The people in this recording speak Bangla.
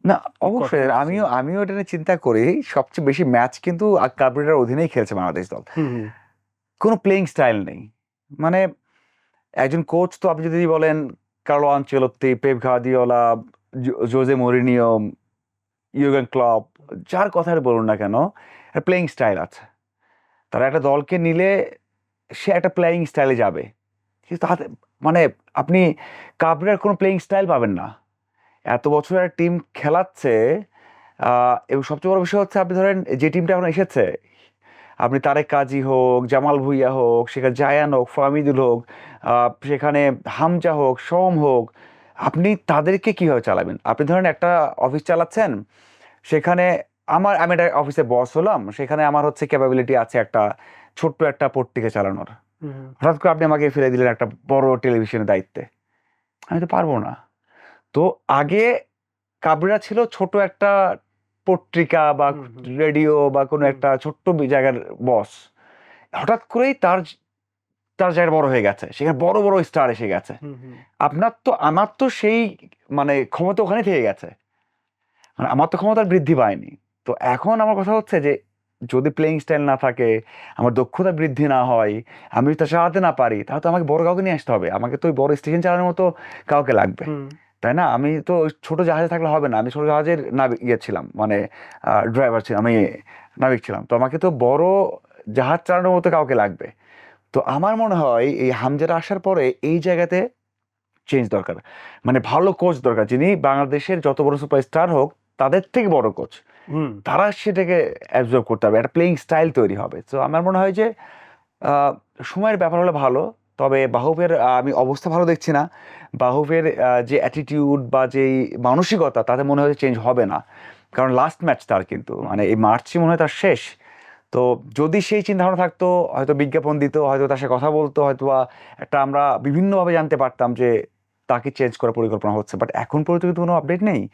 না, কি অবশ্যই কতটুকু আমিও চেঞ্জ? আমিও এটা নিয়ে চিন্তা করি। সবচেয়ে বেশি ম্যাচ কিন্তু কাবরেরার অধীনেই খেলছে বাংলাদেশ দল। হুম, হুম। কোনো প্লেইং স্টাইল নেই। মানে একজন কোচ তো আপনি যদি বলেন Carlo Ancelotti, Pep Guardiola, Jose Mourinho, Jurgen Klopp, যার কথাই বলুন না কেন, একটা প্লেইং স্টাইল আছে। তারা একটা দলকে নিলে সে একটা প্লেয়িং স্টাইলে যাবে। কিন্তু তাতে মানে আপনি কাবরেরার কোনো প্লেইং স্টাইল পাবেন না। এত বছর একটা টিম খেলাচ্ছে, এবং সবচেয়ে বড় বিষয় হচ্ছে আপনি ধরেন যে টিমটা এখন এসেছে, আপনি তারেক কাজী হোক, জামাল ভুঁইয়া হোক, সেখানে জায়ান হোক, ফাহমিদুল হোক, সেখানে হামজা হোক, সোম হোক, আপনি তাদেরকে কিভাবে চালাবেন? আপনি ধরেন একটা অফিস চালাচ্ছেন, সেখানে আমি একটা অফিসে বস হলাম, সেখানে আমার হচ্ছে ক্যাপাবিলিটি আছে একটা ছোট্ট একটা পত্রিকা চালানোর। হুম, হুম। হঠাৎ করে আপনি আমাকে ফেলে দিলেন একটা বড় টেলিভিশনের দায়িত্বে, আমি তো পারবো না। তো আগে কাবরেরা ছিল ছোট একটা পত্রিকা বা হুম, হুম। রেডিও বা কোনো হুম, একটা ছোট্ট জায়গার বস। হঠাৎ করেই তার তার জায়গা বড় হয়ে গেছে, সেখানে বড় বড় স্টার এসে গেছে। হুম, হুম। আমার তো সেই মানে ক্ষমতা ওখানে থেকে গেছে, মানে আমার তো ক্ষমতার বৃদ্ধি পায়নি। তো এখন আমার কথা হচ্ছে যে যদি প্লেইং স্টাইল না থাকে, আমার দক্ষতা বৃদ্ধি না হয়, আমি যদি তা চালাতে না পারি, তাহলে তো আমাকে বড় কাউকে নিয়ে আসতে হবে। আমাকে তো ওই বড় স্টেশন চালানোর মতো কাউকে লাগবে, হুম, তাই না? আমি তো ওই ছোট জাহাজে থাকলে হবে না। আমি ছোট জাহাজের নাবিক ছিলাম, মানে ড্রাইভার ছিলাম, আমি নাবিক ছিলাম। তো আমাকে তো বড় জাহাজ চালানোর মতো কাউকে লাগবে। তো আমার মনে হয় এই হামজারা আসার পরে এই জায়গাতে চেঞ্জ দরকার। মানে ভালো কোচ দরকার, যিনি বাংলাদেশের যত বড় সুপারস্টার হোক তাদের থেকে বড় কোচ। হুম। তারা সেটাকে অ্যাবজর্ব করতে হবে, একটা প্লেইং স্টাইল তৈরি হবে। তো আমার মনে হয় যে আহ, সময়ের ব্যাপার হলে ভালো। তবে বাহুফের আমি অবস্থা ভালো দেখছি না। বাহুফের যে অ্যাটিটিউড বা যেই মানসিকতা, তাতে মনে হয় চেঞ্জ হবে না। কারণ লাস্ট ম্যাচ তার, কিন্তু মানে এই মার্চই মনে হয় তার শেষ। তো যদি সেই চিন্তা ভাবনা থাকতো, হয়তো বিজ্ঞাপন দিত, হয়তো তার সাথে কথা বলতো, হয়তো বা একটা আমরা বিভিন্নভাবে জানতে পারতাম যে তাকে চেঞ্জ করার পরিকল্পনা হচ্ছে। বাট এখন পর্যন্ত কিন্তু কোনো আপডেট নেই।